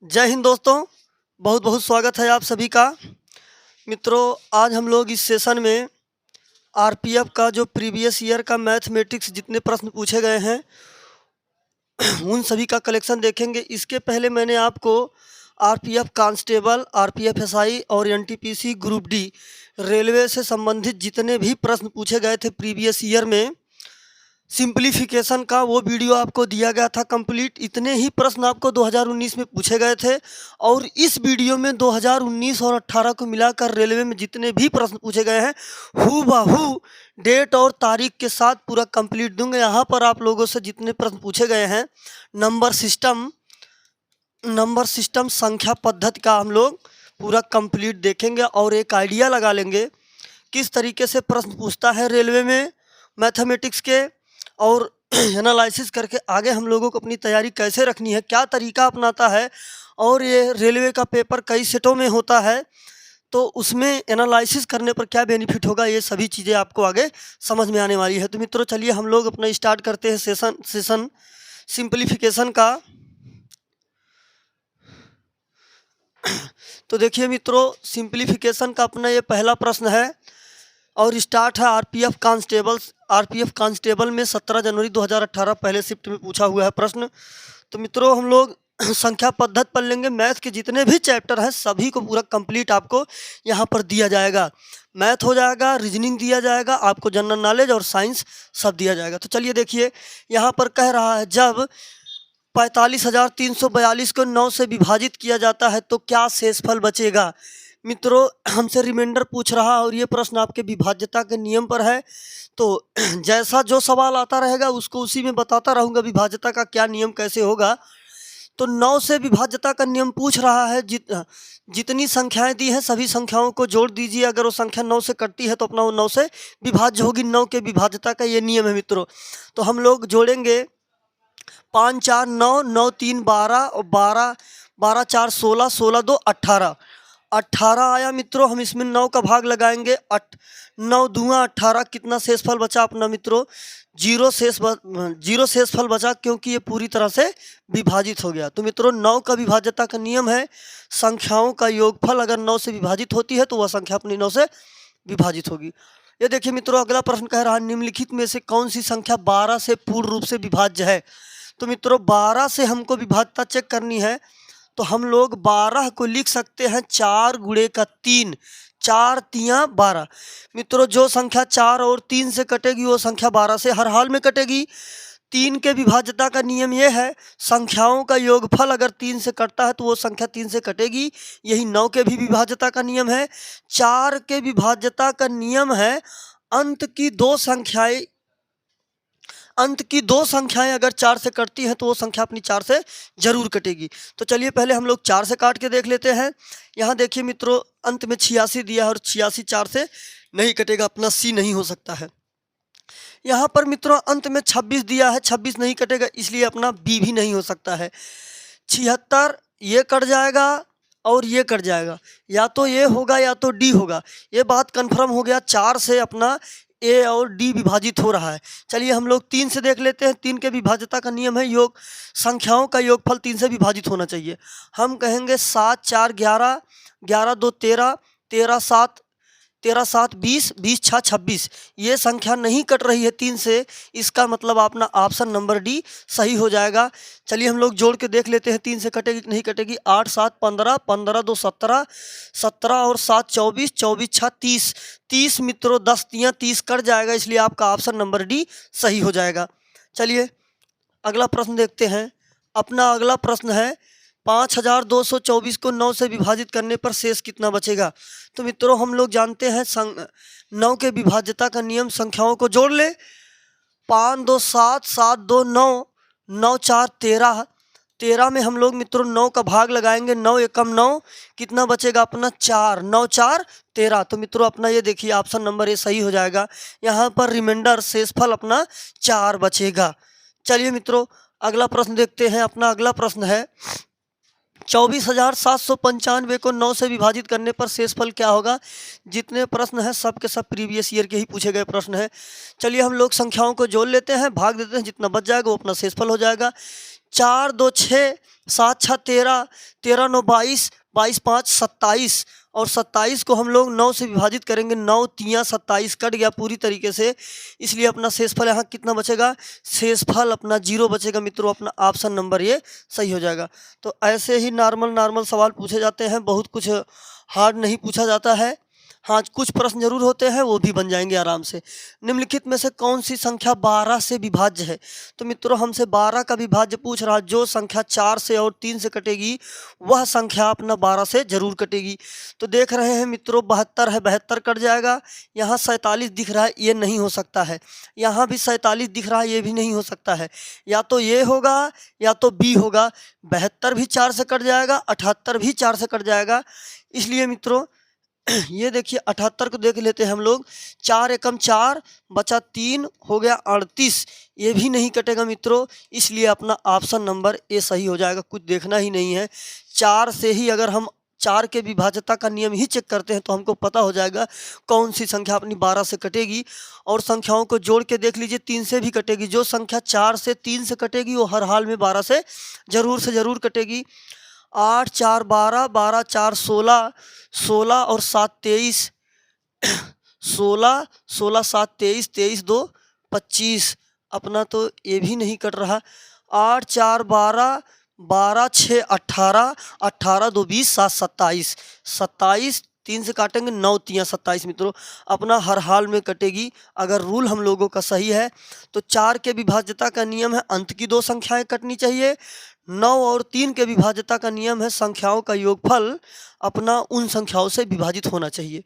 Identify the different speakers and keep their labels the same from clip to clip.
Speaker 1: जय हिंद दोस्तों, बहुत बहुत स्वागत है आप सभी का। मित्रों, आज हम लोग इस सेशन में आरपीएफ का जो प्रीवियस ईयर का मैथमेटिक्स जितने प्रश्न पूछे गए हैं उन सभी का कलेक्शन देखेंगे। इसके पहले मैंने आपको आरपीएफ कांस्टेबल, आरपीएफ एसआई और एनटीपीसी ग्रुप डी रेलवे से संबंधित जितने भी प्रश्न पूछे गए थे प्रीवियस ईयर में सिंप्लीफिकेशन का वो वीडियो आपको दिया गया था कंप्लीट। इतने ही प्रश्न आपको 2019 में पूछे गए थे और इस वीडियो में 2019 और 18 को मिलाकर रेलवे में जितने भी प्रश्न पूछे गए हैं हूबहू डेट और तारीख के साथ पूरा कंप्लीट दूंगा। यहाँ पर आप लोगों से जितने प्रश्न पूछे गए हैं नंबर सिस्टम संख्या पद्धति का हम लोग पूरा कंप्लीट देखेंगे और एक आइडिया लगा लेंगे किस तरीके से प्रश्न पूछता है रेलवे में मैथमेटिक्स के, और एनालिसिस करके आगे हम लोगों को अपनी तैयारी कैसे रखनी है, क्या तरीका अपनाता है और ये रेलवे का पेपर कई सेटों में होता है तो उसमें एनालिसिस करने पर क्या बेनिफिट होगा, ये सभी चीज़ें आपको आगे समझ में आने वाली है। तो मित्रों चलिए हम लोग अपना स्टार्ट करते हैं सेशन सिंप्लीफिकेशन का। तो देखिए मित्रों, सिंप्लीफिकेशन का अपना ये पहला प्रश्न है और स्टार्ट है आरपीएफ कांस्टेबल में 17 जनवरी 2018 पहले शिफ्ट में पूछा हुआ है प्रश्न। तो मित्रों हम लोग संख्या पद्धति पढ़ लेंगे। मैथ के जितने भी चैप्टर हैं सभी को पूरा कंप्लीट आपको यहाँ पर दिया जाएगा। मैथ हो जाएगा, रीजनिंग दिया जाएगा, आपको जनरल नॉलेज और साइंस सब दिया जाएगा। तो चलिए देखिए यहाँ पर कह रहा है जब 45,342 को 9 से विभाजित किया जाता है तो क्या शेषफल बचेगा। मित्रों हमसे रिमाइंडर पूछ रहा है और ये प्रश्न आपके विभाज्यता के नियम पर है। तो जैसा जो सवाल आता रहेगा उसको उसी में बताता रहूँगा विभाज्यता का क्या नियम कैसे होगा। तो 9 से विभाज्यता का नियम पूछ रहा है। जितनी संख्याएं दी हैं सभी संख्याओं को जोड़ दीजिए। अगर वो संख्या 9 से कटती है तो अपना वो 9 से विभाज्य होगी। 9 के विभाज्यता का ये नियम है मित्रों। तो हम लोग जोड़ेंगे 5 4 9, 9 3 12 और 12 12 4 16, 16 2 18 18 आया मित्रों। हम इसमें 9 का भाग लगाएंगे। 9 दूना 18, कितना शेषफल बचा अपना मित्रों? जीरो शेषफल बचा क्योंकि ये पूरी तरह से विभाजित हो गया। तो मित्रों 9 का विभाज्यता का नियम है संख्याओं का योगफल अगर 9 से विभाजित होती है तो वह संख्या अपनी 9 से विभाजित होगी। ये देखिए मित्रों अगला प्रश्न कह रहा है निम्नलिखित में से कौन सी संख्या 12 से पूर्ण रूप से विभाज्य है। तो मित्रों 12 से हमको विभाज्यता चेक करनी है तो हम लोग 12 को लिख सकते हैं 4 गुणे का 3, 4 तियाँ 12। मित्रों जो संख्या 4 और 3 से कटेगी वो संख्या 12 से हर हाल में कटेगी। 3 के विभाज्यता का नियम ये है संख्याओं का योगफल अगर 3 से कटता है तो वो संख्या 3 से कटेगी। यही 9 के भी विभाज्यता का नियम है। 4 के विभाज्यता का नियम है अंत की दो संख्याएं अगर 4 से कटती हैं तो वो संख्या अपनी 4 से जरूर कटेगी। तो चलिए पहले हम लोग 4 से काट के देख लेते हैं। यहाँ देखिए मित्रों अंत में 86 दिया है और 86 4 से नहीं कटेगा, अपना सी नहीं हो सकता है। यहाँ पर मित्रों अंत में 26 दिया है, 26 नहीं कटेगा इसलिए अपना बी भी नहीं हो सकता है। 76 ये कट जाएगा और ये कट जाएगा, या तो ये होगा या तो डी होगा। ये बात कन्फर्म हो गया। 4 से अपना ए और डी विभाजित हो रहा है। चलिए हम लोग 3 से देख लेते हैं। 3 के विभाज्यता का नियम है संख्याओं का योगफल 3 से विभाजित होना चाहिए। हम कहेंगे 7 4 11, 11 2 13, 13 7 20, 20 6 26। ये संख्या नहीं कट रही है 3 से, इसका मतलब अपना ऑप्शन नंबर डी सही हो जाएगा। चलिए हम लोग जोड़ के देख लेते हैं 3 से कटेगी कि नहीं कटेगी। 8 7 15, 15 2 17, 17 और 7 24, 24 6 30, 30 मित्रों 10 तियाँ 30 कट जाएगा इसलिए आपका ऑप्शन नंबर डी सही हो जाएगा। चलिए अगला प्रश्न देखते हैं। अपना अगला प्रश्न है 5224 को 9 से विभाजित करने पर शेष कितना बचेगा। तो मित्रों हम लोग जानते हैं 9 के विभाज्यता का नियम संख्याओं को जोड़ ले। 5 2 7, 7 2 9, 9 4 13, 13 में हम लोग मित्रों 9 का भाग लगाएंगे। 9 एकम 9, कितना बचेगा अपना 4, 9 4 13। तो मित्रों अपना ये देखिए ऑप्शन नंबर ए सही हो जाएगा। यहाँ पर रिमाइंडर शेषफल अपना 4 बचेगा। चलिए मित्रों अगला प्रश्न देखते हैं। अपना अगला प्रश्न है 24,795 को 9 से विभाजित करने पर शेषफल क्या होगा। जितने प्रश्न हैं सब के सब प्रीवियस ईयर के ही पूछे गए प्रश्न हैं। चलिए हम लोग संख्याओं को जोड़ लेते हैं, भाग देते हैं, जितना बच जाएगा वो अपना शेषफल हो जाएगा। 4 2 6, 7 6 13, 13 9 22, 22 5 27 और 27 को हम लोग 9 से विभाजित करेंगे। 9 3 27 कट गया पूरी तरीके से, इसलिए अपना शेषफल यहाँ कितना बचेगा? शेषफल अपना 0 बचेगा मित्रों। अपना ऑप्शन नंबर ये सही हो जाएगा। तो ऐसे ही नॉर्मल सवाल पूछे जाते हैं, बहुत कुछ हार्ड नहीं पूछा जाता है। हाँ, कुछ प्रश्न जरूर होते हैं, वो भी बन जाएंगे आराम से। निम्नलिखित में से कौन सी संख्या 12 से विभाज्य है? तो मित्रों हमसे 12 का विभाज्य पूछ रहा है। जो संख्या 4 से और 3 से कटेगी वह संख्या अपना 12 से जरूर कटेगी। तो देख रहे हैं मित्रों 72 है, 72 कट जाएगा। यहाँ 47 दिख रहा है, ये नहीं हो सकता है। यहाँ भी 47 दिख रहा है, ये भी नहीं हो सकता है। या तो ये होगा या तो बी होगा। 72 भी 4 से कट जाएगा, 78 भी 4 से कट जाएगा। इसलिए मित्रों ये देखिए 78 को देख लेते हैं हम लोग। 4 एकम 4 बचा 3 हो गया 38, ये भी नहीं कटेगा मित्रों। इसलिए अपना ऑप्शन नंबर ए सही हो जाएगा। कुछ देखना ही नहीं है। 4 से ही अगर हम 4 के विभाज्यता का नियम ही चेक करते हैं तो हमको पता हो जाएगा कौन सी संख्या अपनी 12 से कटेगी। और संख्याओं को जोड़ के देख लीजिए, 3 से भी कटेगी। जो संख्या 4 से 3 से कटेगी वो हर हाल में 12 से जरूर कटेगी। 8 4 12, 12 4 16, 16 और 7 23, 16 16 7 23, 23 2 25। अपना तो ये भी नहीं कट रहा। 8 4 12, 12 6 18, 18 2 20, 7 27, 27 3 से काटेंगे, 9 3 27 मित्रों। अपना हर हाल में कटेगी। अगर रूल हम लोगों का सही है तो 4 के विभाज्यता का नियम है अंत की 2 संख्याएं कटनी चाहिए। 9 और 3 के विभाज्यता का नियम है संख्याओं का योगफल अपना उन संख्याओं से विभाजित होना चाहिए।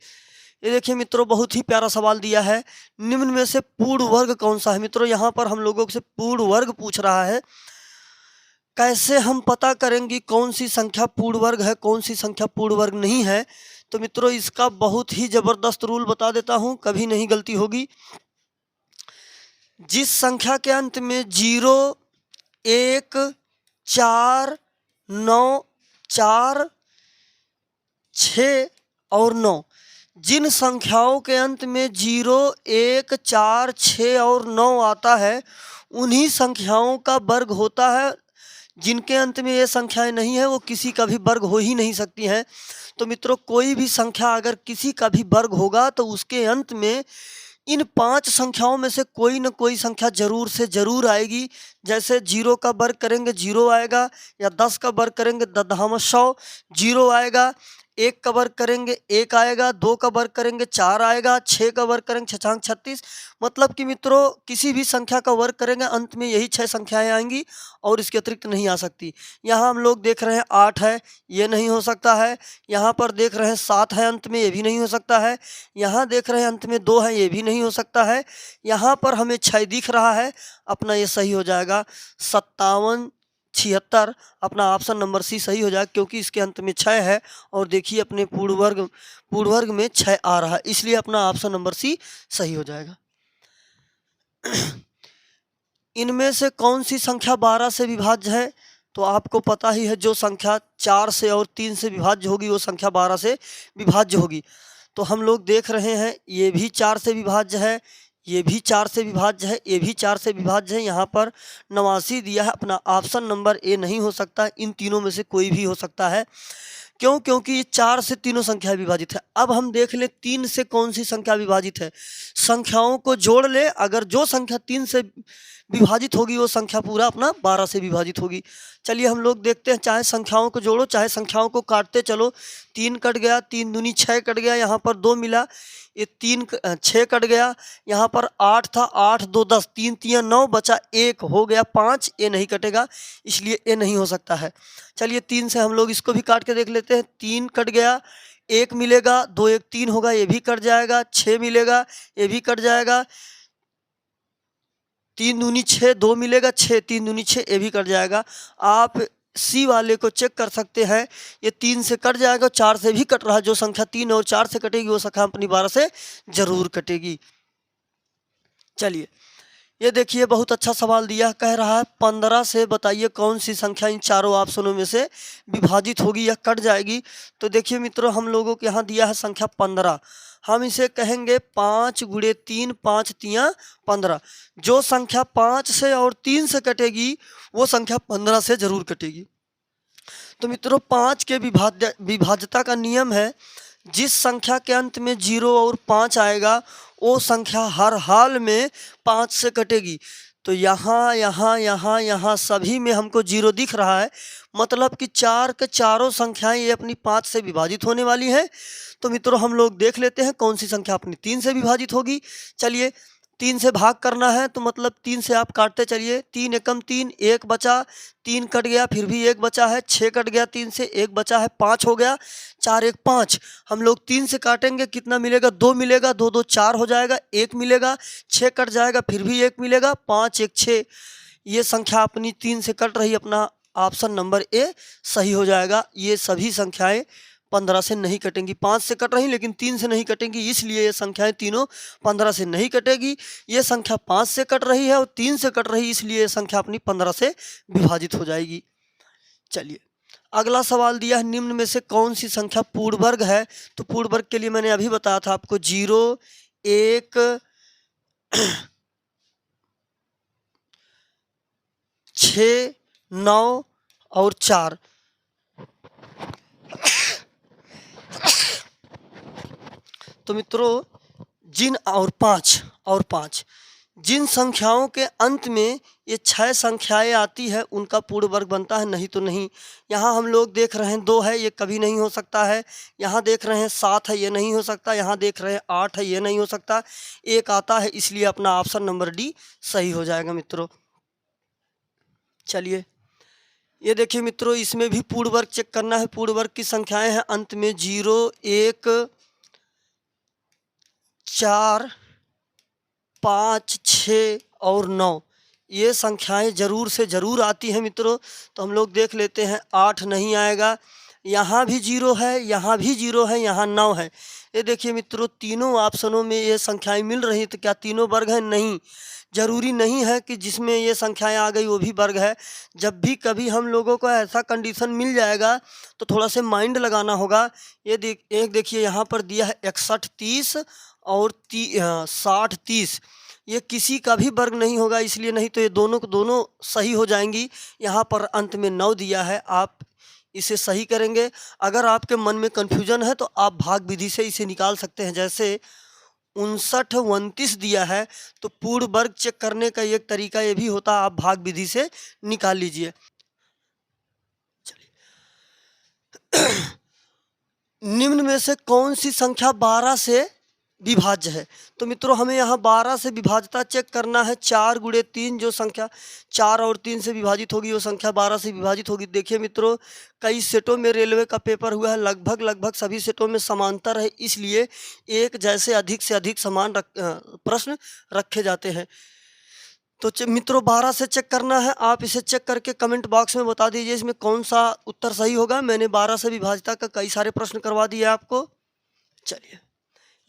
Speaker 1: ये देखिए मित्रों बहुत ही प्यारा सवाल दिया है। निम्न में से पूर्ण वर्ग कौन सा है? मित्रों यहाँ पर हम लोगों से पूर्ण वर्ग पूछ रहा है। कैसे हम पता करेंगे कौन सी संख्या पूर्ण वर्ग है, कौन सी संख्या पूर्ण वर्ग नहीं है? तो मित्रों इसका बहुत ही जबरदस्त रूल बता देता हूँ, कभी नहीं गलती होगी। जिस संख्या के अंत में 0 1 4 9 4 6 और 9, जिन संख्याओं के अंत में 0 1 4 6 और 9 आता है उन्हीं संख्याओं का वर्ग होता है। जिनके अंत में ये संख्याएं नहीं है वो किसी का भी वर्ग हो ही नहीं सकती हैं। तो मित्रों कोई भी संख्या अगर किसी का भी वर्ग होगा तो उसके अंत में इन 5 संख्याओं में से कोई न कोई संख्या जरूर से जरूर आएगी। जैसे 0 का वर्ग करेंगे 0 आएगा, या 10 का वर्ग करेंगे 10 0 आएगा, 1 का वर्ग करेंगे 1 आएगा, 2 का वर्ग करेंगे 4 आएगा, 6 का वर्ग करेंगे 6 36। मतलब कि मित्रों किसी भी संख्या का वर्ग करेंगे अंत में यही 6 संख्याएं आएंगी और इसके अतिरिक्त नहीं आ सकती। यहाँ हम लोग देख रहे हैं 8 है, ये नहीं हो सकता है। यहाँ पर देख रहे हैं 7 है अंत में, ये भी नहीं हो सकता है। यहाँ देख रहे हैं अंत में 2 है, ये भी नहीं हो सकता है। यहाँ पर हमें 6 दिख रहा है, अपना ये सही हो जाएगा 57 76। अपना ऑप्शन नंबर सी सही हो जाएगा क्योंकि इसके अंत में 6 है और देखिए अपने पूर्ण वर्ग में 6 आ रहा है, इसलिए अपना ऑप्शन नंबर सी सही हो जाएगा। इनमें से कौन सी संख्या 12 से विभाज्य है? तो आपको पता ही है जो संख्या 4 से और 3 से विभाज्य होगी वो संख्या 12 से विभाज्य होगी। तो हम लोग देख रहे हैं ये भी 4 से विभाज्य है, ये भी 4 से विभाज्य है, ये भी 4 से विभाज्य है। यहाँ पर 89 दिया है, अपना ऑप्शन नंबर ए नहीं हो सकता। इन तीनों में से कोई भी हो सकता है। क्यों? क्योंकि ये 4 से तीनों संख्या विभाजित है। अब हम देख ले 3 से कौन सी संख्या विभाजित है। संख्याओं को जोड़ ले, अगर जो संख्या 3 से विभाजित होगी वो संख्या पूरा अपना 12 से विभाजित होगी। चलिए हम लोग देखते हैं, चाहे संख्याओं को जोड़ो चाहे संख्याओं को काटते चलो। 3 कट गया, 3 दूनी 6 कट गया, यहाँ पर 2 मिला, ये 6 कट गया। यहाँ पर 8 था, 8 2 10, 3 3 9 बचा 1 हो गया 5। ये नहीं कटेगा, इसलिए ये नहीं हो सकता है। चलिए 3 से हम लोग इसको भी काट के देख लेते हैं। 3 कट गया, 1 मिलेगा, 2 1 3 होगा, ये भी कट जाएगा। 6 मिलेगा, ये भी कट जाएगा। 3 दूनी 6, 2 मिलेगा, 6 3 दूनी 6, ये भी कट जाएगा। आप सी वाले को चेक कर सकते हैं, ये 3 से कट जाएगा, 4 से भी कट रहा है। जो संख्या 3 और 4 से कटेगी वो संख्या अपनी 12 से जरूर कटेगी। चलिए ये देखिए बहुत अच्छा सवाल दिया, कह रहा है 15 से बताइए कौन सी संख्या इन चारों ऑप्शनों में से विभाजित होगी या कट जाएगी। तो देखिए मित्रों हम लोगों के यहाँ दिया है संख्या 15। हम इसे कहेंगे 5 गुणे 3, 5 तियाँ 15। जो संख्या 5 से और 3 से कटेगी वो संख्या 15 से जरूर कटेगी। तो मित्रों 5 के विभाज्यता का नियम है, जिस संख्या के अंत में 0 और 5 आएगा वो संख्या हर हाल में 5 से कटेगी। तो यहाँ यहाँ यहाँ यहाँ सभी में हमको 0 दिख रहा है, मतलब कि 4 के चारों संख्याएं ये अपनी 5 से विभाजित होने वाली हैं। तो मित्रों हम लोग देख लेते हैं कौन सी संख्या अपनी 3 से विभाजित होगी। चलिए 3 से भाग करना है तो मतलब 3 से आप काटते चलिए। 3 एकम 3, 1 बचा, 3 कट गया, फिर भी 1 बचा है, 6 कट गया 3 से, 1 बचा है, 5 हो गया, 4 1 5। हम लोग 3 से काटेंगे, कितना मिलेगा? 2 मिलेगा, 2 2 4 हो जाएगा, 1 मिलेगा, 6 कट जाएगा, फिर भी 1 मिलेगा, 5 1 6। ये संख्या अपनी 3 से कट रही, अपना ऑप्शन नंबर ए सही हो जाएगा। ये सभी संख्याएं 15 से नहीं कटेंगी। 5 से कट रही लेकिन 3 से नहीं कटेंगी, इसलिए ये संख्याएं तीनों 15 से नहीं कटेगी। ये संख्या 5 से कट रही है और 3 से कट रही, इसलिए ये संख्या अपनी 15 से विभाजित हो जाएगी। चलिए अगला सवाल दिया है, निम्न में से कौन सी संख्या पूर्ण वर्ग है? तो पूर्ण वर्ग के लिए मैंने अभी बताया था आपको 0 1 6 9 और 4। तो मित्रों जिन और 5 जिन संख्याओं के अंत में ये 6 संख्याएं आती है उनका पूर्ण वर्ग बनता है, नहीं तो नहीं। यहाँ हम लोग देख रहे हैं 2 है, ये कभी नहीं हो सकता है। यहाँ देख रहे हैं 7 है, ये नहीं हो सकता। यहाँ देख रहे हैं 8 है, ये नहीं हो सकता। 1 आता है, इसलिए अपना ऑप्शन नंबर डी सही हो जाएगा मित्रों। चलिए ये देखिए मित्रों, इसमें भी पूर्ण वर्ग चेक करना है। पूर्ण वर्ग की संख्याएं हैं अंत में 0 1 4 5 6 और 9। ये संख्याएं जरूर से जरूर आती हैं मित्रों। तो हम लोग देख लेते हैं, 8 नहीं आएगा, यहाँ भी 0 है, यहाँ भी 0 है, यहाँ 9 है। ये देखिए मित्रों तीनों ऑप्शनों में ये संख्याएं मिल रही हैं, तो क्या तीनों वर्ग हैं? नहीं, जरूरी नहीं है कि जिसमें ये संख्याएं आ गई वो भी वर्ग है। जब भी कभी हम लोगों को ऐसा कंडीशन मिल जाएगा तो थोड़ा से माइंड लगाना होगा। ये देखिए यहाँ पर दिया है 61 30 और 60 30, ये किसी का भी वर्ग नहीं होगा, इसलिए नहीं तो ये दोनों को दोनों सही हो जाएंगी। यहाँ पर अंत में 9 दिया है, आप इसे सही करेंगे। अगर आपके मन में कन्फ्यूजन है तो आप भाग विधि से इसे निकाल सकते हैं। जैसे 59 29 दिया है, तो पूर्ण वर्ग चेक करने का एक तरीका ये भी होता है, आप भाग विधि से निकाल लीजिए। निम्न में से कौन सी संख्या 12 से विभाज्य है? तो मित्रों हमें यहाँ 12 से विभाज्यता चेक करना है। 4 गुणे 3, जो संख्या 4 और 3 से विभाजित होगी वो संख्या 12 से विभाजित होगी। देखिए मित्रों कई सेटों में रेलवे का पेपर हुआ है, लगभग सभी सेटों में समांतर है, इसलिए एक जैसे अधिक से अधिक समान प्रश्न रखे जाते हैं। तो मित्रों 12 से चेक करना है। आप इसे चेक करके कमेंट बॉक्स में बता दीजिए इसमें कौन सा उत्तर सही होगा। मैंने 12 से विभाज्यता का कई सारे प्रश्न करवा दिए आपको। चलिए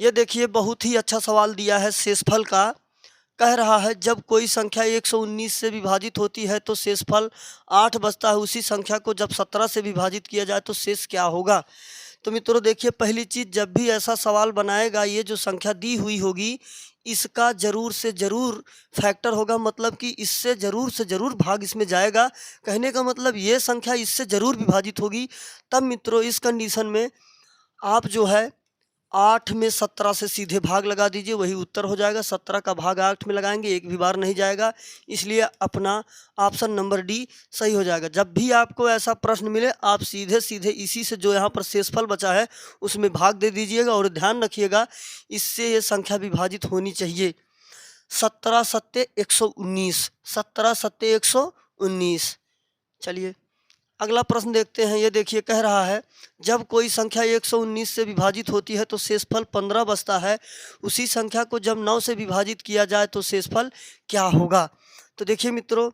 Speaker 1: ये देखिए बहुत ही अच्छा सवाल दिया है शेषफल का। कह रहा है जब कोई संख्या 119 से विभाजित होती है तो शेषफल 8 बचता है, उसी संख्या को जब 17 से विभाजित किया जाए तो शेष क्या होगा? तो मित्रों देखिए पहली चीज़, जब भी ऐसा सवाल बनाएगा ये जो संख्या दी हुई होगी इसका जरूर से जरूर फैक्टर होगा, मतलब कि इससे जरूर से जरूर भाग इसमें जाएगा। कहने का मतलब ये संख्या इससे जरूर विभाजित होगी। तब मित्रों इस कंडीशन में आप जो है 8 में 17 से सीधे भाग लगा दीजिए, वही उत्तर हो जाएगा। 17 का भाग 8 में लगाएंगे, एक भी बार नहीं जाएगा, इसलिए अपना ऑप्शन नंबर डी सही हो जाएगा। जब भी आपको ऐसा प्रश्न मिले आप सीधे सीधे इसी से जो यहाँ पर शेषफल बचा है उसमें भाग दे दीजिएगा, और ध्यान रखिएगा इससे ये संख्या विभाजित होनी चाहिए। 17 सत्ते 119, 17 सत्ते 119। चलिए अगला प्रश्न देखते हैं। ये देखिए कह रहा है जब कोई संख्या 119 से विभाजित होती है तो शेषफल 15 बचता है, उसी संख्या को जब 9 से विभाजित किया जाए तो शेषफल क्या होगा? तो देखिए मित्रों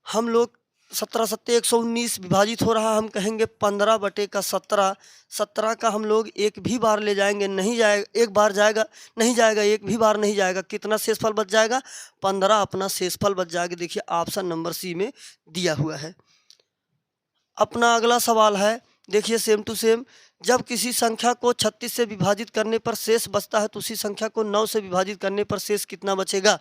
Speaker 1: हम लोग 17 सत्ते 119 विभाजित हो रहा, हम कहेंगे 15 बटे का 17। 17 का हम लोग एक भी बार ले जाएंगे, नहीं जाएगा, एक बार जाएगा नहीं जाएगा, एक भी बार नहीं जाएगा। कितना शेषफल बच जाएगा? 15 अपना शेषफल बच जाएगा। देखिए ऑप्शन नंबर सी में दिया हुआ है। अपना अगला सवाल है देखिए सेम टू सेम, जब किसी संख्या को 36 से विभाजित करने पर शेष बचता है तो उसी संख्या को 9 से विभाजित करने पर शेष कितना बचेगा।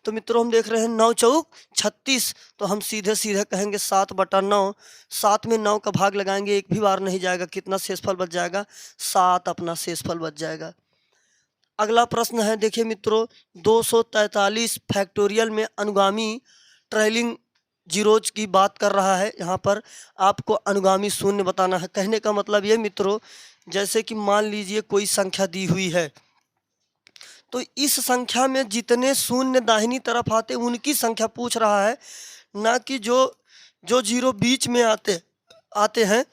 Speaker 1: तो मित्रों हम देख रहे हैं 9 चौक 36, तो हम सीधे सीधे कहेंगे 7/9। 7 में 9 का भाग लगाएंगे, एक भी बार नहीं जाएगा, कितना शेषफल बच जाएगा, 7 अपना शेषफल बच जाएगा। अगला प्रश्न है, देखिए मित्रों 243 फैक्टोरियल में अनुगामी ट्रेलिंग जीरोज की बात कर रहा है। यहाँ पर आपको अनुगामी शून्य बताना है। कहने का मतलब ये मित्रों, जैसे कि मान लीजिए कोई संख्या दी हुई है, तो इस संख्या में जितने शून्य दाहिनी तरफ आते उनकी संख्या पूछ रहा है, ना कि जो जीरो बीच में आते हैं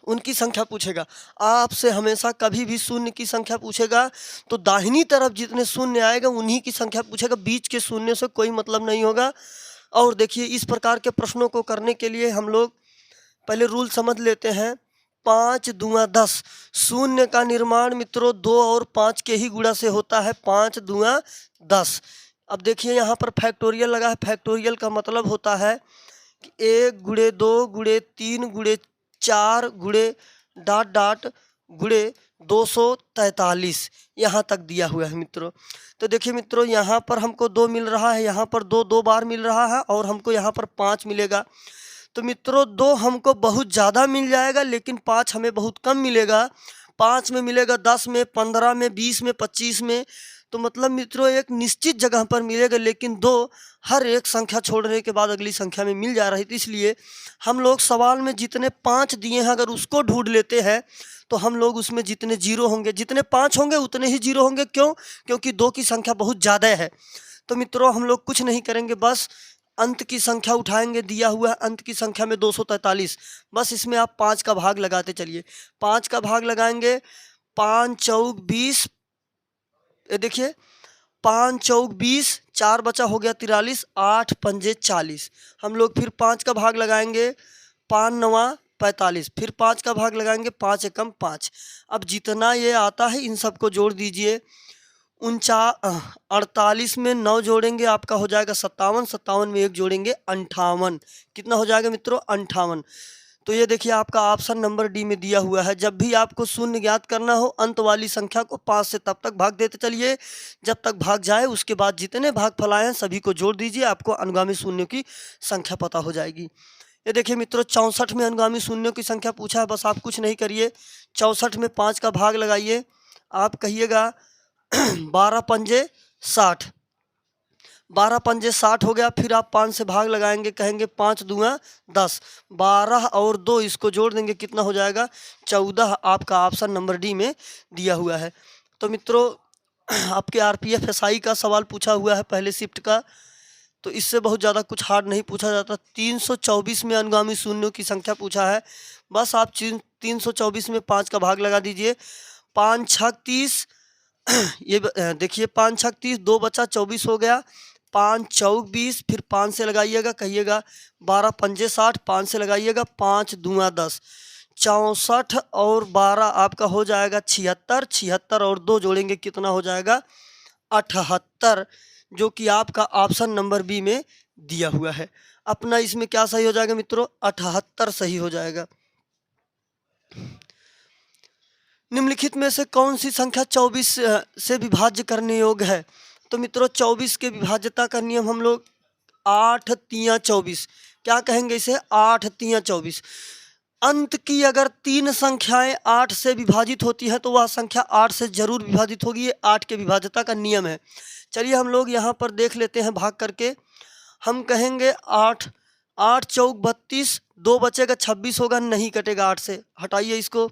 Speaker 1: उनकी संख्या पूछेगा। आपसे हमेशा कभी भी शून्य की संख्या पूछेगा तो दाहिनी तरफ जितने शून्य आएगा उन्हीं की संख्या पूछेगा, बीच के शून्य से कोई मतलब नहीं होगा। और देखिए इस प्रकार के प्रश्नों को करने के लिए हम लोग पहले रूल समझ लेते हैं। 5 दूना 10, शून्य का निर्माण मित्रों 2 और 5 के ही गुणा से होता है। 5 दूना 10। अब देखिए यहाँ पर फैक्टोरियल लगा है। फैक्टोरियल का मतलब होता है कि 1 गुणे 2 गुणे 3 गुणे 4 गुणे डॉट डॉट गुणे 243, यहाँ तक दिया हुआ है मित्रों। तो देखिए मित्रों यहाँ पर हमको 2 मिल रहा है, यहाँ पर 2 बार मिल रहा है और हमको यहाँ पर 5 मिलेगा। तो मित्रों 2 हमको बहुत ज़्यादा मिल जाएगा, लेकिन 5 हमें बहुत कम मिलेगा। 5 में मिलेगा 10 में, 15 में, 20 में, 25 में। तो मतलब मित्रों एक निश्चित जगह पर मिलेगा, लेकिन 2 हर एक संख्या छोड़ने के बाद अगली संख्या में मिल जा रही थी। इसलिए हम लोग सवाल में जितने 5 दिए हैं अगर उसको ढूंढ लेते हैं तो हम लोग उसमें जितने जीरो होंगे, जितने 5 होंगे उतने ही जीरो होंगे। क्यों? क्योंकि 2 की संख्या बहुत ज़्यादा है। तो मित्रों हम लोग कुछ नहीं करेंगे, बस अंत की संख्या उठाएंगे। दिया हुआ है अंत की संख्या में 243, बस इसमें आप 5 का भाग लगाते चलिए। 5 का भाग लगाएंगे, 5 चौक 20, ये देखिए 5 चौक 20, 4 बचा हो गया 43, 8 पंजे 40। हम लोग फिर 5 का भाग लगाएंगे, 5 नवा 45, फिर 5 का भाग लगाएंगे, 5 एकम 5। अब जितना ये आता है इन सबको जोड़ दीजिए। 48 में 9 जोड़ेंगे आपका हो जाएगा 57, 57 में 1 जोड़ेंगे 58। कितना हो जाएगा मित्रों? 58। तो ये देखिए आपका ऑप्शन नंबर डी में दिया हुआ है। जब भी आपको शून्य ज्ञात करना हो अंत वाली संख्या को 5 से तब तक भाग देते चलिए जब तक भाग जाए। उसके बाद जितने भाग फलाए हैं सभी को जोड़ दीजिए, आपको अनुगामी शून्यों की संख्या पता हो जाएगी। ये देखिए मित्रों 64 में अनुगामी शून्यों की संख्या पूछा है। बस आप कुछ नहीं करिए, 64 में 5 का भाग लगाइए। आप कहिएगा 12 पंजे 60, 12 पंजे 60 हो गया। फिर आप 5 से भाग लगाएंगे, कहेंगे 5 दूना 10, 12 और 2 इसको जोड़ देंगे, कितना हो जाएगा? 14। आपका ऑप्शन नंबर डी में दिया हुआ है। तो मित्रों आपके आरपीएफ एसआई का सवाल पूछा हुआ है पहले शिफ्ट का, तो इससे बहुत ज़्यादा कुछ हार्ड नहीं पूछा जाता। 324 में अनुगामी शून्यों की संख्या पूछा है। बस आप 324 में 5 का भाग लगा दीजिए। 5 छक 30, ये देखिए 5 छक 30, 2 बचा 24 हो गया। 5 चौक 20, फिर 5 से लगाइएगा, कहिएगा 12 पंजे 60, 5 से लगाइएगा, 5 दूना 10, 64 और 12 आपका हो जाएगा 76, 76 और 2 जोड़ेंगे कितना हो जाएगा? 78, जो कि आपका ऑप्शन नंबर बी में दिया हुआ है। अपना इसमें क्या सही हो जाएगा मित्रों? 78 सही हो जाएगा। निम्नलिखित में से कौन सी संख्या 24 से विभाज्य करने योग्य है? तो मित्रों 24 के विभाज्यता का नियम हम लोग 8 तिया 24, क्या कहेंगे इसे? 8 तिया 24। अंत की अगर 3 संख्याएं 8 से विभाजित होती हैं तो वह संख्या 8 से जरूर विभाजित होगी। ये 8 के विभाज्यता का नियम है। चलिए हम लोग यहाँ पर देख लेते हैं भाग करके। हम कहेंगे 8, 8 चौक 32, 2 बचेगा 26 होगा, नहीं कटेगा 8 से, हटाइए इसको।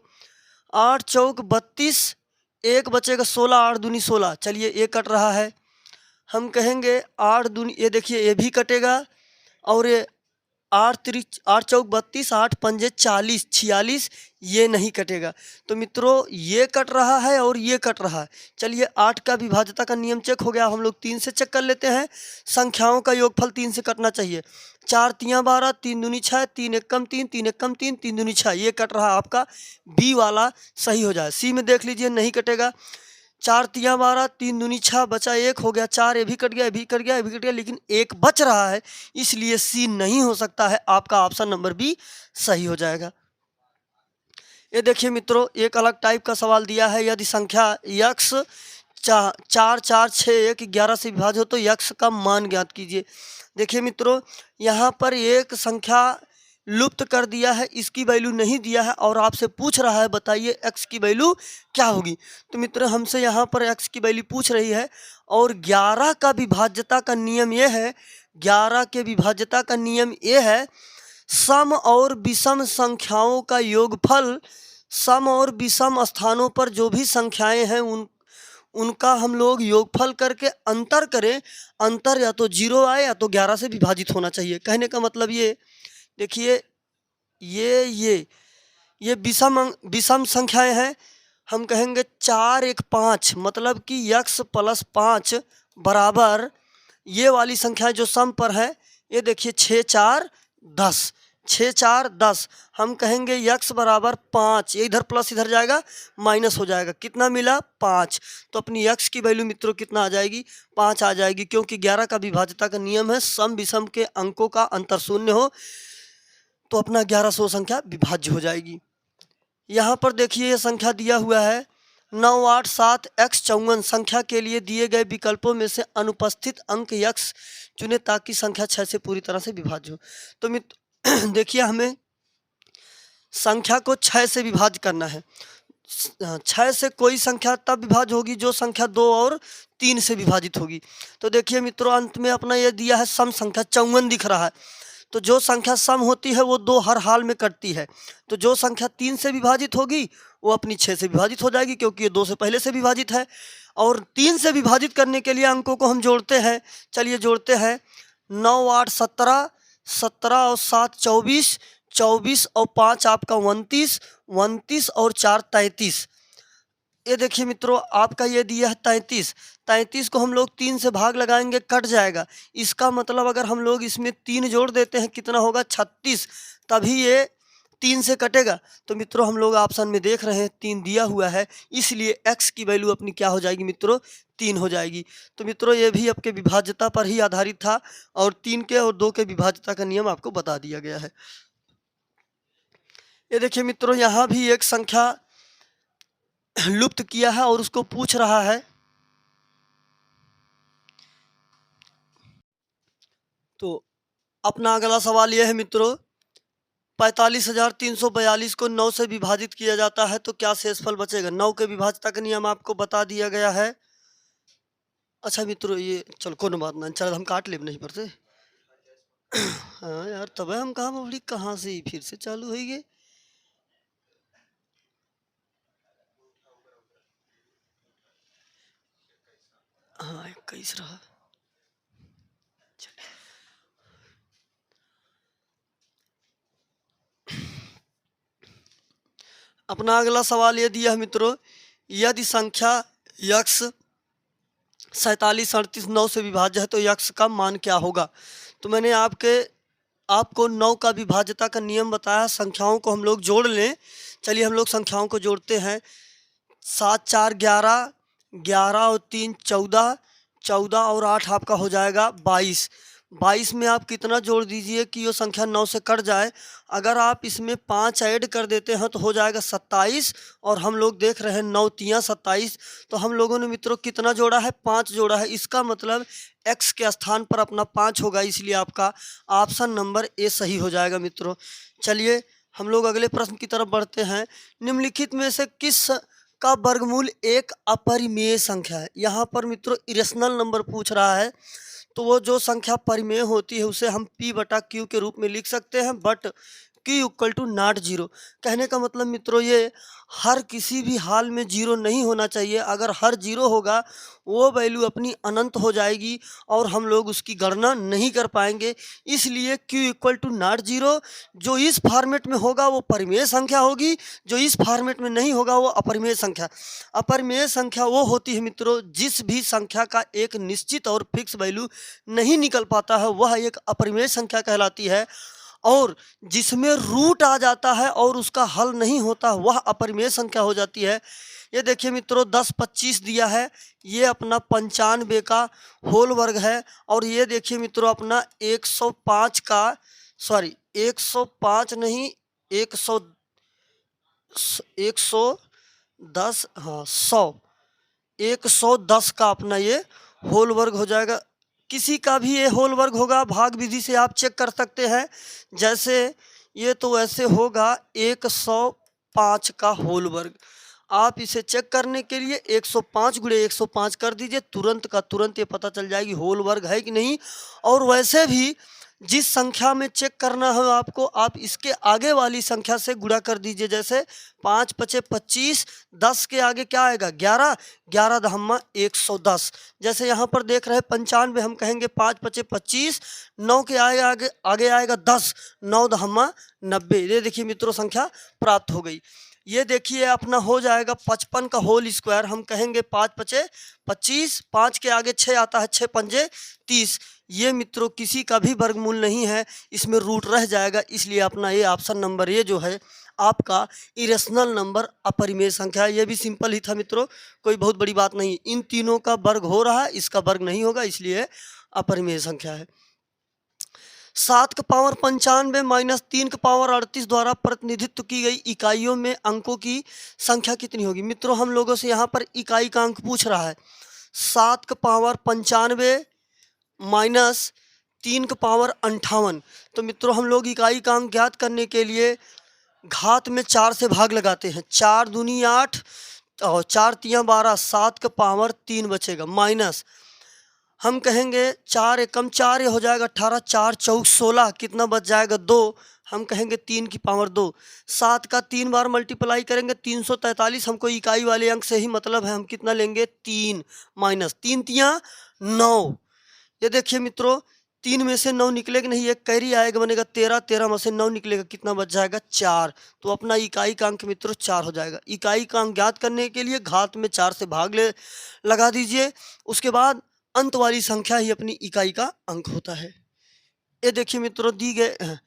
Speaker 1: 8 चौक 32, 1 बचेगा 16, 8 दूनी 16, चलिए ये कट रहा है। हम कहेंगे 8 दूनी, ये देखिए ये भी कटेगा, और ये 8 चौक 32, 8 पंजे 40, 46, ये नहीं कटेगा। तो मित्रों ये कट रहा है और ये कट रहा है। चलिए 8 का विभाज्यता का नियम चेक हो गया। हम लोग 3 से चेक कर लेते हैं। संख्याओं का योगफल 3 से कटना चाहिए। 4 तिया 12, 3 दूनी 6, 3 एकम 3, 3 एकम 3, 3 दूनी 6, ये कट रहा है। आपका बी वाला सही हो जाए। सी में देख लीजिए नहीं कटेगा। 4 तिया 12, 3 दूनी 6, बचा 1 हो गया 4, ये भी कट गया, ये भी कट गया, ये भी कट गया, लेकिन 1 बच रहा है, इसलिए सी नहीं हो सकता है। आपका ऑप्शन नंबर बी सही हो जाएगा। ये देखिए मित्रों, एक अलग टाइप का सवाल दिया है। यदि संख्या यक्स 4461 11 से विभाज्य हो तो यक्स का मान ज्ञात कीजिए। देखिए मित्रों, यहाँ पर एक संख्या लुप्त कर दिया है, इसकी वैल्यू नहीं दिया है और आपसे पूछ रहा है बताइए एक्स की वैल्यू क्या होगी। तो मित्रों, हमसे यहाँ पर एक्स की वैल्यू पूछ रही है और 11 का विभाज्यता का नियम ये है, 11 के विभाज्यता का नियम ये है, सम और विषम संख्याओं का योगफल, सम और विषम स्थानों पर जो भी संख्याएं हैं उनका हम लोग योगफल करके अंतर करें। अंतर या तो 0 आए या तो 11 से विभाजित होना चाहिए। कहने का मतलब ये देखिए, ये विषम संख्याएं हैं। हम कहेंगे 4 1 5, मतलब कि यक्स प्लस 5 बराबर ये वाली संख्याएं जो सम पर है, ये देखिए 6 4 10, 6 4 10। हम कहेंगे यक्स बराबर 5, ये इधर प्लस इधर जाएगा माइनस हो जाएगा, कितना मिला 5। तो अपनी यक्स की वैल्यू मित्रों कितना आ जाएगी, 5 आ जाएगी, क्योंकि 11 का विभाज्यता का नियम है सम विषम के अंकों का अंतर शून्य हो तो अपना 1100 संख्या विभाज्य हो जाएगी। यहाँ पर देखिए ये संख्या दिया हुआ है 987x54। संख्या के लिए दिए गए विकल्पों में से अनुपस्थित अंक यक्स चुने ताकि संख्या 6 से पूरी तरह से विभाज्य हो। तो मित्र देखिए, हमें संख्या को 6 से विभाज्य करना है। 6 से कोई संख्या तब विभाज्य होगी जो संख्या 2 और 3 से विभाजित होगी। तो देखिए मित्रों, अंत में अपना ये दिया है सम संख्या 54 दिख रहा है। तो जो संख्या सम होती है वो 2 हर हाल में कटती है। तो जो संख्या 3 से विभाजित होगी वो अपनी 6 से विभाजित हो जाएगी, क्योंकि ये 2 से पहले से विभाजित है। और 3 से विभाजित करने के लिए अंकों को हम जोड़ते हैं। चलिए जोड़ते हैं, 9 8 17, 17 और 7 24, 24 और 5 आपका 29, 29 और 4 33। ये देखिए मित्रों, आपका ये दिया है 33। 33 को हम लोग 3 से भाग लगाएंगे, कट जाएगा। इसका मतलब अगर हम लोग इसमें 3 जोड़ देते हैं कितना होगा 36, तभी ये 3 से कटेगा। तो मित्रों, हम लोग ऑप्शन में देख रहे हैं 3 दिया हुआ है, इसलिए x की वैल्यू अपनी क्या हो जाएगी मित्रों, 3 हो जाएगी। तो मित्रों, ये भी आपके विभाज्यता पर ही आधारित था और 3 के और 2 के विभाज्यता का नियम आपको बता दिया गया है। ये देखिए मित्रों, यहाँ भी एक संख्या लुप्त किया है और उसको पूछ रहा है। तो अपना अगला सवाल यह है मित्रों, 45,342 को 9 से विभाजित किया जाता है तो क्या शेषफल बचेगा। 9 के विभाज्यता का नियम आपको बता दिया गया है। अच्छा मित्रों, ये चलो कोनो बात ना, चल हम काट ले नहीं पर से। हाँ यार, तब हम कहाँ से फिर से चालू हो गए। हाँ 21 रहा। अपना अगला सवाल ये दिया है मित्रों, यदि संख्या यक्स 47 38 9 से विभाज्य है तो यक्स का मान क्या होगा। तो मैंने आपको 9 का विभाज्यता का नियम बताया। संख्याओं को हम लोग जोड़ लें। चलिए हम लोग संख्याओं को जोड़ते हैं। 7 4 11, 11 और 3 14, 14 और 8 आपका हो जाएगा 22। 22 में आप कितना जोड़ दीजिए कि ये संख्या 9 से कट जाए। अगर आप इसमें 5 ऐड कर देते हैं तो हो जाएगा 27, और हम लोग देख रहे हैं 9 तियाँ 27। तो हम लोगों ने मित्रों कितना जोड़ा है, 5 जोड़ा है। इसका मतलब x के स्थान पर अपना 5 होगा, इसलिए आपका ऑप्शन नंबर ए सही हो जाएगा मित्रों। चलिए हम लोग अगले प्रश्न की तरफ बढ़ते हैं। निम्नलिखित में से किस का वर्गमूल एक अपरिमेय संख्या है। यहाँ पर मित्रों इरेशनल नंबर पूछ रहा है, तो वो जो संख्या परिमेय होती है उसे हम p/q के रूप में लिख सकते हैं, बट q = नॉट 0। कहने का मतलब मित्रों ये हर किसी भी हाल में 0 नहीं होना चाहिए। अगर हर 0 होगा वो वैल्यू अपनी अनंत हो जाएगी और हम लोग उसकी गणना नहीं कर पाएंगे। इसलिए q = नॉट 0। जो इस फॉर्मेट में होगा वो परिमेय संख्या होगी, जो इस फॉर्मेट में नहीं होगा वो अपरिमेय संख्या। अपरिमेय संख्या वो होती है मित्रों जिस भी संख्या का एक निश्चित और फिक्स वैल्यू नहीं निकल पाता है, वह एक अपरिमेय संख्या कहलाती है। और जिसमें रूट आ जाता है और उसका हल नहीं होता वह अपरिमेय संख्या हो जाती है। ये देखिए मित्रों 10 25 दिया है, ये अपना 95 का होल वर्ग है। और ये देखिए मित्रों अपना 105 का 105 नहीं 100 110, हाँ 100, 110 का अपना ये होल वर्ग हो जाएगा। किसी का भी ये होल वर्ग होगा, भाग विधि से आप चेक कर सकते हैं। जैसे ये तो ऐसे होगा 105 का होल वर्ग। आप इसे चेक करने के लिए 105 गुणे 105 कर दीजिए, तुरंत का तुरंत ये पता चल जाएगी होल वर्ग है कि नहीं। और वैसे भी जिस संख्या में चेक करना है आपको, आप इसके आगे वाली संख्या से गुणा कर दीजिए। जैसे 5 पचे 25, 10 के आगे क्या आएगा 11, 11 दहम्मा 110। जैसे यहाँ पर देख रहे हैं 95, हम कहेंगे 5 पचे 25, 9 के आगे आएगा 10, 9 दहम्मा 90। ये देखिए मित्रों संख्या प्राप्त हो गई। ये देखिए अपना हो जाएगा 55 का होल स्क्वायर। हम कहेंगे 5 पचे 25, 5 के आगे 6 आता है, 6 पंजे 30। ये मित्रों किसी का भी वर्गमूल नहीं है, इसमें रूट रह जाएगा, इसलिए अपना ये ऑप्शन नंबर ये जो है आपका इरेशनल नंबर अपरिमेय संख्या है। ये भी सिंपल ही था मित्रों, कोई बहुत बड़ी बात नहीं। इन तीनों का वर्ग हो रहा है, इसका वर्ग नहीं होगा, इसलिए अपरिमेय संख्या है। 7 का पावर 95 माइनस 3 का पावर 38 द्वारा प्रतिनिधित्व की गई इकाइयों में अंकों की संख्या कितनी होगी। मित्रों हम लोगों से यहाँ पर इकाई का अंक पूछ रहा है। 7 का पावर 95 माइनस 3 का पावर 58। तो मित्रों हम लोग इकाई का अंक ज्ञात करने के लिए घात में 4 से भाग लगाते हैं। 4 दूनी 8 और 4 तियाँ 12, 7 का पावर 3 बचेगा, माइनस हम कहेंगे 4 एकम 4 हो जाएगा 18, 4 चौक 16, कितना बच जाएगा 2, हम कहेंगे 3 की पावर 2। 7 का 3 बार मल्टीप्लाई करेंगे 343, हमको इकाई वाले अंक से ही मतलब है, हम कितना लेंगे 3, माइनस 3 तियाँ 9। ये देखिए मित्रों 3 में से 9 निकलेगा नहीं, एक कैरी आएगा बनेगा 13, 13 में से 9 निकलेगा, कितना बच जाएगा 4। तो अपना इकाई का अंक मित्रों 4 हो जाएगा। इकाई का अंक ज्ञात करने के लिए घात में 4 से भाग लगा दीजिए, उसके बाद अंत वाली संख्या ही अपनी इकाई का अंक होता है। ये देखिए मित्रों दी गए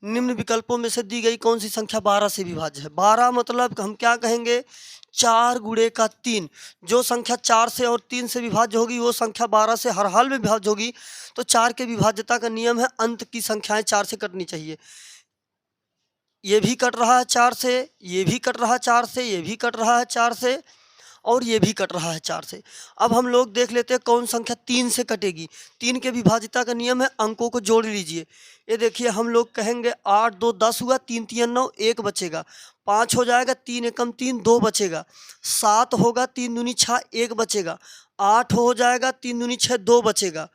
Speaker 1: निम्न विकल्पों में से दी गई कौन सी संख्या 12 से विभाज्य है। 12 मतलब हम क्या कहेंगे 4 गुणे का 3। जो संख्या 4 से और 3 से विभाज्य होगी वो संख्या 12 से हर हाल में विभाज्य होगी। तो 4 के विभाज्यता का नियम है अंत की संख्याएं 4 से कटनी चाहिए। ये भी कट रहा है 4 से, ये भी कट रहा है 4 से, ये भी कट रहा है 4 से, और ये भी कट रहा है 4 से। अब हम लोग देख लेते हैं कौन संख्या 3 से कटेगी। 3 के विभाज्यता का नियम है अंकों को जोड़ लीजिए। ये देखिए हम लोग कहेंगे 8 2 10 हुआ, 3 3 9, 1 बचेगा, 5 हो जाएगा, 3 एकम 3, 2 बचेगा, 7 होगा, 3 दूनी 6, 1 बचेगा, 8 हो जाएगा, 3 दूनी 6, 2 बचेगा,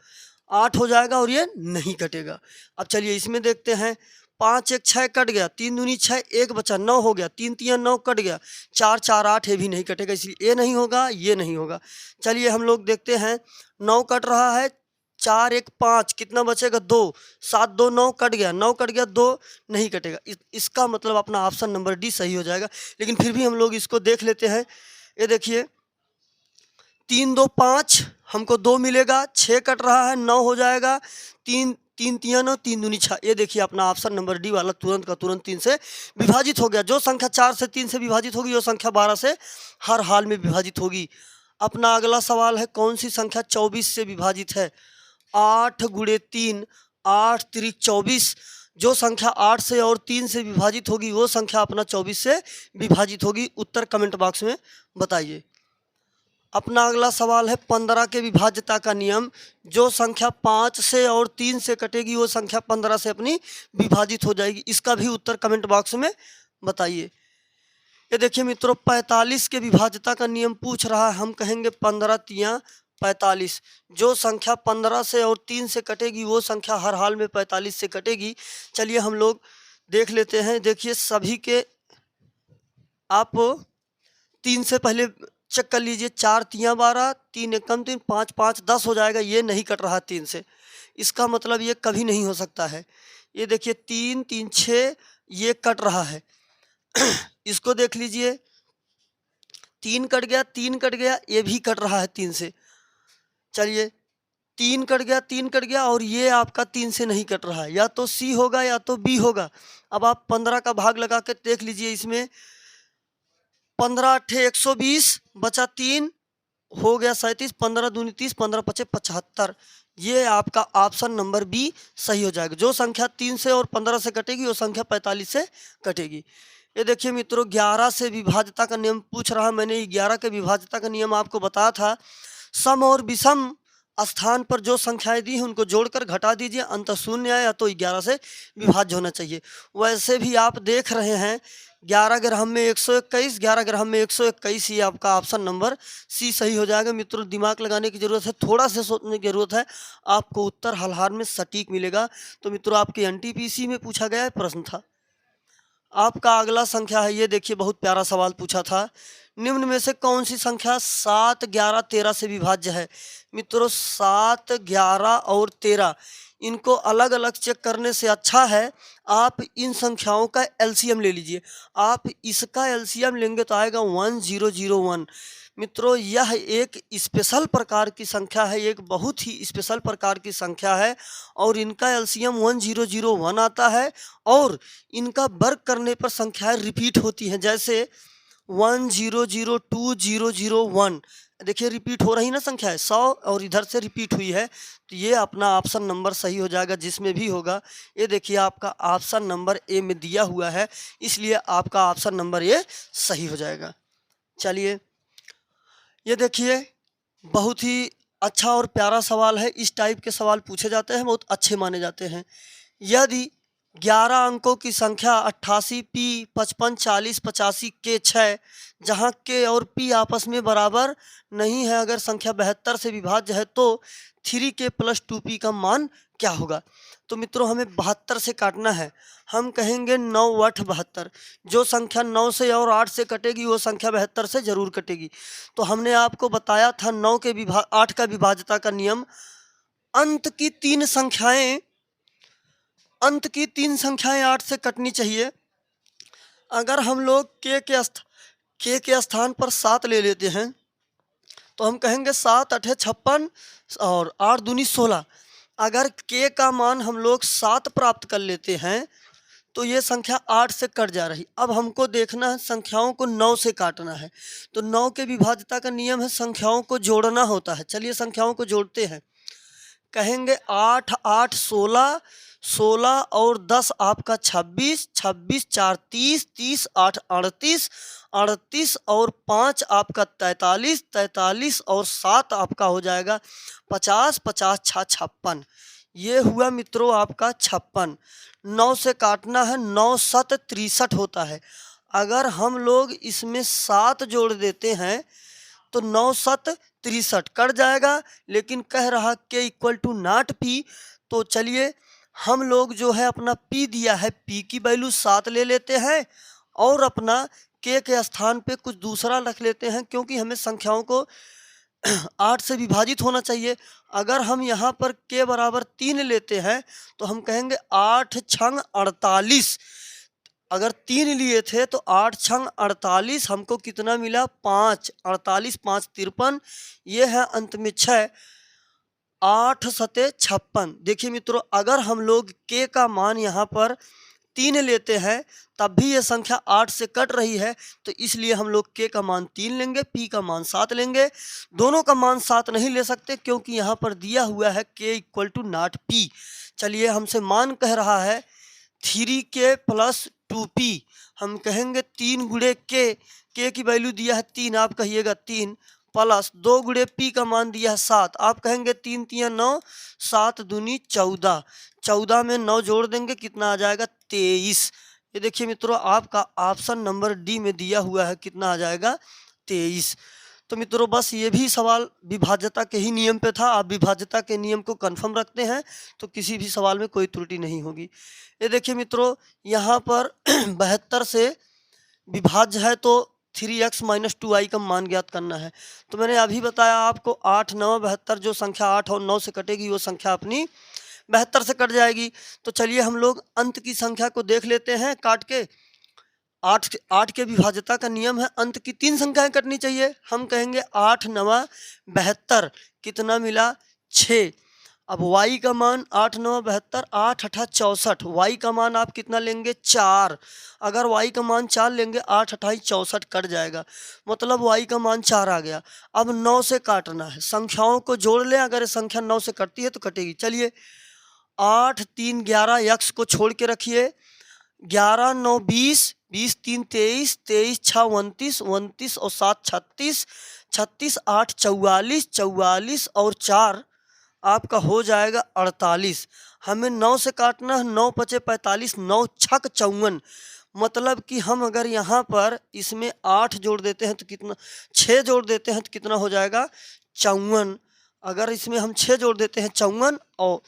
Speaker 1: 8 हो जाएगा और ये नहीं कटेगा। अब चलिए इसमें देखते हैं 5 1 6 कट गया, 3 दूनी 6, 1 बचा, 9 हो गया, 3 3 9 कट गया, 4 4 8, ये भी नहीं कटेगा, इसलिए ये नहीं होगा, ये नहीं होगा। चलिए हम लोग देखते हैं 9 कट रहा है, 4 1 5, कितना बचेगा 2, 7 2 9 कट गया, 9 कट गया, 2 नहीं कटेगा। इसका मतलब अपना ऑप्शन नंबर डी सही हो जाएगा। लेकिन फिर भी हम लोग इसको देख लेते हैं। ये देखिए 3 2 5, हमको 2 मिलेगा, 6 कट रहा है, 9 हो जाएगा, 3 3 तियाँ 9, 3 दूनी 6। ये देखिए अपना ऑप्शन नंबर डी वाला तुरंत का तुरंत 3 से विभाजित हो गया। जो संख्या 4 से 3 से विभाजित होगी वो संख्या 12 से हर हाल में विभाजित होगी। अपना अगला सवाल है कौन सी संख्या 24 से विभाजित है। 8 गुणे 3, 8 त्रिक 24। जो संख्या 8 से और 3 से विभाजित होगी वो संख्या अपना 24 से विभाजित होगी। उत्तर कमेंट बॉक्स में बताइए। अपना अगला सवाल है 15 के विभाज्यता का नियम। जो संख्या 5 से और 3 से कटेगी वो संख्या 15 से अपनी विभाजित हो जाएगी। इसका भी उत्तर कमेंट बॉक्स में बताइए। ये देखिए मित्रों 45 के विभाज्यता का नियम पूछ रहा है। हम कहेंगे 15 तियाँ 45। जो संख्या 15 से और 3 से कटेगी वो संख्या हर हाल में 45 से कटेगी। चलिए हम लोग देख लेते हैं। देखिए सभी के आप 3 से पहले चेक कर लीजिए। 4 तियाँ 12, 3 एकम 3, 5 5 10 हो जाएगा। ये नहीं कट रहा 3 से, इसका मतलब ये कभी नहीं हो सकता है। ये देखिए 3 3 6, ये कट रहा है। इसको देख लीजिए 3 कट गया, 3 कट गया, ये भी कट रहा है 3 से। चलिए 3 कट गया, 3 कट गया, और ये आपका 3 से नहीं कट रहा है। या तो सी होगा या तो बी होगा। अब आप 15 का भाग लगा के देख लीजिए। इसमें 15 8 120 बचा 3 हो गया 37, 15 दूनी 30, 15 पचे 75। ये आपका ऑप्शन नंबर बी सही हो जाएगा। जो संख्या 3 से और 15 से कटेगी वो संख्या 45 से कटेगी। ये देखिए मित्रों, 11 से विभाज्यता का नियम पूछ रहा। मैंने 11 के विभाज्यता का नियम आपको बताया था। सम और विषम स्थान पर जो संख्याएं दी हैं उनको जोड़कर घटा दीजिए, अंत शून्य आए या तो 11 से विभाज्य होना चाहिए। वैसे भी आप देख रहे हैं 11 ग्राम में 121, 11 ग्राम में 121, ये आपका ऑप्शन नंबर सी सही हो जाएगा। मित्रों, दिमाग लगाने की ज़रूरत है, थोड़ा सा सोचने की ज़रूरत है, आपको उत्तर हाल में सटीक मिलेगा। तो मित्रों, आपके एनटीपीसी में पूछा गया प्रश्न था। आपका अगला संख्या है, ये देखिए बहुत प्यारा सवाल पूछा था। निम्न में से कौन सी संख्या 7, 11, 13 से विभाज्य है? मित्रों, 7, 11 और 13 इनको अलग अलग चेक करने से अच्छा है आप इन संख्याओं का एलसीएम ले लीजिए। आप इसका एलसीएम लेंगे तो आएगा 1001। मित्रों, यह एक स्पेशल प्रकार की संख्या है, एक बहुत ही स्पेशल प्रकार की संख्या है और इनका एलसीएम 1001 आता है और इनका वर्ग करने पर संख्याएं रिपीट होती हैं। जैसे 10020001, देखिए रिपीट हो रही ना संख्या है, 100 और इधर से रिपीट हुई है, तो ये अपना ऑप्शन नंबर सही हो जाएगा जिसमें भी होगा। ये देखिए आपका ऑप्शन नंबर ए में दिया हुआ है, इसलिए आपका ऑप्शन नंबर ए सही हो जाएगा। चलिए, ये देखिए बहुत ही अच्छा और प्यारा सवाल है। इस टाइप के सवाल पूछे जाते हैं, बहुत अच्छे माने जाते हैं। यदि 11 अंकों की संख्या 88, पी 55, 40, 85 के 6, जहाँ के और पी आपस में बराबर नहीं है, अगर संख्या 72 से विभाज्य है तो 3k + 2p का मान क्या होगा? तो मित्रों, हमें 72 से काटना है। हम कहेंगे 9 8 72। जो संख्या 9 से और 8 से कटेगी वो संख्या 72 से जरूर कटेगी। तो हमने आपको बताया था 8 का विभाज्यता का नियम। अंत की तीन संख्याएं 8 से कटनी चाहिए। अगर हम लोग के के स्थान पर 7 ले लेते हैं तो हम कहेंगे 7 8 56 और 8 दूनी 16। अगर के का मान हम लोग 7 प्राप्त कर लेते हैं तो ये संख्या 8 से कट जा रही। अब हमको देखना है संख्याओं को 9 से काटना है। तो 9 के विभाज्यता का नियम है संख्याओं को जोड़ना होता है। चलिए संख्याओं को जोड़ते हैं। कहेंगे 8 8 16, 16 और 10 आपका 26, 26 4 30, 30 8 38, 38 और 5 आपका 43, 43 और 7 आपका हो जाएगा 50, 50 6 56। ये हुआ मित्रों आपका 56। 9 से काटना है, 9 7 63 होता है। अगर हम लोग इसमें 7 जोड़ देते हैं तो 9 7 63 कट जाएगा, लेकिन कह रहा के = p। तो चलिए हम लोग जो है अपना p दिया है, p की वैल्यू 7 ले लेते हैं और अपना के स्थान पे कुछ दूसरा रख लेते हैं, क्योंकि हमें संख्याओं को 8 से विभाजित होना चाहिए। अगर हम यहाँ पर के बराबर 3 लेते हैं तो हम कहेंगे 8 छंग 48। अगर 3 लिए थे तो 8 छंग 48, हमको कितना मिला? 5। 48 5 53, ये है अंत में 6, 8 सते 56। देखिए मित्रों, अगर हम लोग के का मान यहाँ पर 3 लेते हैं तब भी ये संख्या 8 से कट रही है, तो इसलिए हम लोग के का मान 3 लेंगे, पी का मान 7 लेंगे। दोनों का मान 7 नहीं ले सकते क्योंकि यहाँ पर दिया हुआ है के = p। चलिए हमसे मान कह रहा है 3k + 2p। हम कहेंगे 3 गुणे के की वैल्यू दिया है 3, आप कहिएगा 3, प्लस 2 गुणे p का मान दिया है 7, आप कहेंगे 3 3 9, 7 दूनी 14। 14 में 9 जोड़ देंगे, कितना आ जाएगा? 23। ये देखिए मित्रों, आपका ऑप्शन नंबर डी में दिया हुआ है, कितना आ जाएगा? 23। तो मित्रों, बस ये भी सवाल विभाज्यता के ही नियम पे था। आप विभाज्यता के नियम को कंफर्म रखते हैं तो किसी भी सवाल में कोई त्रुटि नहीं होगी। ये देखिए मित्रों, यहाँ पर 72 से विभाज्य है तो 3x - 2i का मान ज्ञात करना है। तो मैंने अभी बताया आपको 8 9 72, जो संख्या 8 और 9 से कटेगी वो संख्या अपनी 72 से कट जाएगी। तो चलिए हम लोग अंत की संख्या को देख लेते हैं काट के। 8 के विभाज्यता का नियम है अंत की 3 संख्याएं कटनी चाहिए। हम कहेंगे 8 9 72, कितना मिला? 6। अब y का मान 8 9 72, 8 8 64, y का मान आप कितना लेंगे? 4। अगर y का मान 4 लेंगे, 8 8 64 कट जाएगा, मतलब y का मान 4 आ गया। अब 9 से काटना है, संख्याओं को जोड़ लें, अगर संख्या 9 से कटती है तो कटेगी। चलिए 8 3 11, x को छोड़ के रखिए, 11 9 20, 20 3 23, 23 6 29, 29 और 7 36, 36 8 44, 44 और 4 आपका हो जाएगा 48। हमें 9 से काटना है, 9 पचे 45, 9 छक 54। मतलब कि हम अगर यहाँ पर इसमें 8 जोड़ देते हैं तो कितना, 6 जोड़ देते हैं तो कितना हो जाएगा 54। अगर इसमें हम 6 जोड़ देते हैं 54 और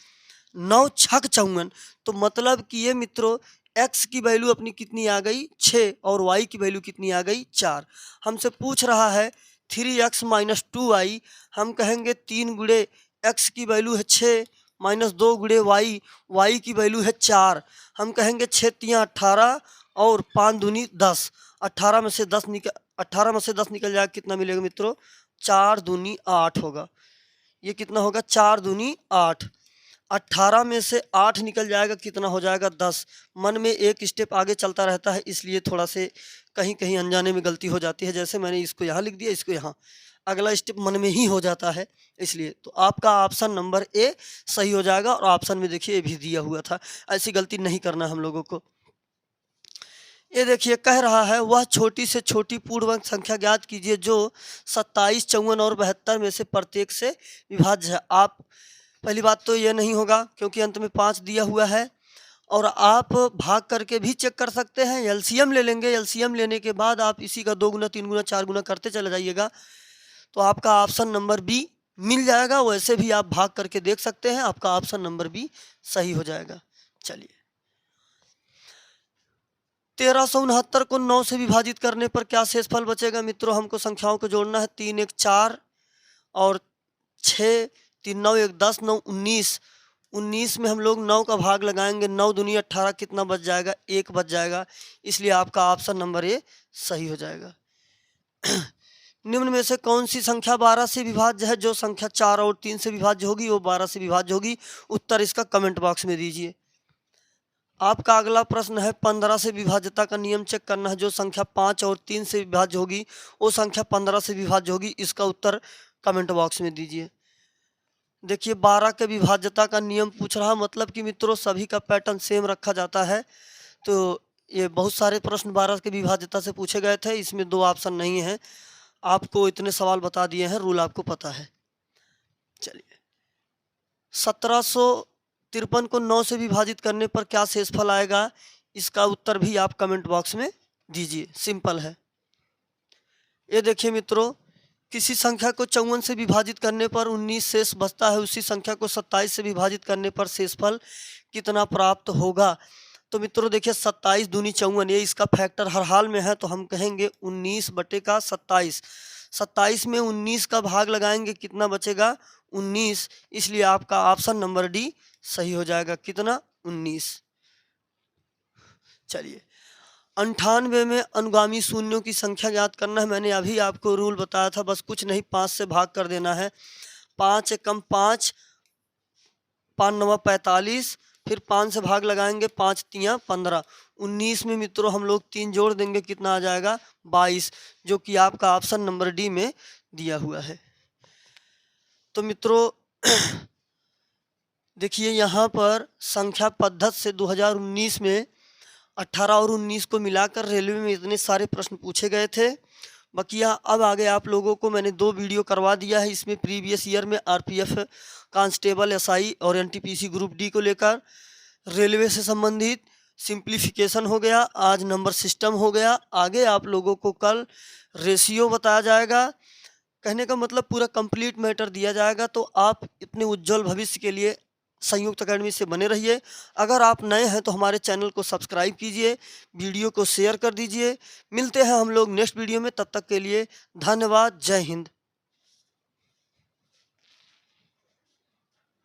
Speaker 1: 9 छक 54, तो मतलब कि ये मित्रों x की वैल्यू अपनी कितनी आ गई 6 और y की वैल्यू कितनी आ गई 4। हमसे पूछ रहा है 3x माइनस 2y, हम कहेंगे 3 गुणे x की वैल्यू है 6 माइनस 2 गुणे y की वैल्यू है 4। हम कहेंगे 6 तियाँ 18 और 5 दूनी 10, 18 में से 10 निकल जाएगा, कितना मिलेगा मित्रों 4 दूनी 8 होगा। ये कितना होगा 4 दूनी 8। 18 में से 8 निकल जाएगा, कितना हो जाएगा 10। मन में एक स्टेप आगे चलता रहता है, इसलिए थोड़ा से कहीं कहीं अनजाने में गलती हो जाती है। जैसे मैंने इसको यहाँ लिख दिया, इसको यहाँ, अगला स्टेप मन में ही हो जाता है इसलिए। तो आपका ऑप्शन नंबर ए सही हो जाएगा। और ऑप्शन में देखिए ए भी दिया हुआ था, ऐसी गलती नहीं करना हम लोगों को। ये देखिए कह रहा है वह छोटी से छोटी पूर्णांक संख्या ज्ञात कीजिए जो 27, 54 और 72 में से प्रत्येक से विभाज्य है। आप पहली बात तो यह नहीं होगा क्योंकि अंत में 5 दिया हुआ है, और आप भाग करके भी चेक कर सकते हैं। एलसीएम ले लेंगे, एलसीएम लेने के बाद आप इसी का 2 गुना 3 गुना 4 गुना करते चले जाइएगा, तो आपका ऑप्शन नंबर बी मिल जाएगा। वैसे भी आप भाग करके देख सकते हैं, आपका ऑप्शन नंबर बी सही हो जाएगा। चलिए 1369 को 9 से विभाजित करने पर क्या शेषफल बचेगा मित्रों। हमको संख्याओं को जोड़ना है। 3 1 4 और 6, 3 9 1 10, 9 19। 19 में हम लोग 9 का भाग लगाएंगे, 9 दूनी 18, कितना बच जाएगा 1 बच जाएगा। इसलिए आपका ऑप्शन नंबर ए सही हो जाएगा। निम्न में से कौन सी संख्या 12 से विभाज्य है। जो संख्या 4 और 3 से विभाज्य होगी वो 12 से विभाज्य होगी। उत्तर इसका कमेंट बॉक्स में दीजिए। आपका अगला प्रश्न है 15 से विभाज्यता का नियम चेक करना है। जो संख्या 5 और 3 से विभाज्य होगी वो संख्या 15 से विभाज्य होगी। इसका उत्तर कमेंट बॉक्स में दीजिए। देखिए 12 के विभाज्यता का नियम पूछ रहा, मतलब कि मित्रों सभी का पैटर्न सेम रखा जाता है। तो ये बहुत सारे प्रश्न 12 के विभाज्यता से पूछे गए थे, इसमें 2 ऑप्शन नहीं है। आपको इतने सवाल बता दिए हैं, रूल आपको पता है। चलिए 1753 को 9 से विभाजित करने पर क्या शेषफल आएगा। इसका उत्तर भी आप कमेंट बॉक्स में दीजिए, सिंपल है। ये देखिए मित्रों, किसी संख्या को 54 से विभाजित करने पर 19 शेष बचता है, उसी संख्या को 27 से विभाजित करने पर शेषफल कितना प्राप्त होगा। तो मित्रों देखिए 27 दूनी 54, ये इसका फैक्टर हर हाल में है, तो हम कहेंगे 19 बटे का 27। 27 में 19 का भाग लगाएंगे, कितना बचेगा 19। इसलिए आपका ऑप्शन नंबर डी सही हो जाएगा, कितना 19। चलिए 98 में अनुगामी शून्यों की संख्या ज्ञात करना है। मैंने अभी आपको रूल बताया था, बस कुछ नहीं 5 से भाग कर देना है। 5 एकम 5, 5 9 45, फिर 5 से भाग लगाएंगे, 5 तियाँ 15। 19 में मित्रों हम लोग 3 जोड़ देंगे, कितना आ जाएगा 22, जो कि आपका ऑप्शन नंबर डी में दिया हुआ है। तो मित्रों देखिए यहाँ पर संख्या पद्धति से 2019 में 18 और 19 को मिलाकर रेलवे में इतने सारे प्रश्न पूछे गए थे। बकिया अब आगे आप लोगों को मैंने 2 वीडियो करवा दिया है। इसमें प्रीवियस ईयर में आरपीएफ कांस्टेबल, एसआई और एनटीपीसी ग्रुप डी को लेकर रेलवे से संबंधित सिंप्लीफिकेशन हो गया, आज नंबर सिस्टम हो गया। आगे आप लोगों को कल रेशियो बताया जाएगा। कहने का मतलब पूरा कंप्लीट मैटर दिया जाएगा। तो आप इतने उज्जवल भविष्य के लिए संयुक्त अकेडमी से बने रहिए। अगर आप नए हैं तो हमारे चैनल को सब्सक्राइब कीजिए, वीडियो को शेयर कर दीजिए। मिलते हैं हम लोग नेक्स्ट वीडियो में, तब तक के लिए धन्यवाद। जय हिंद।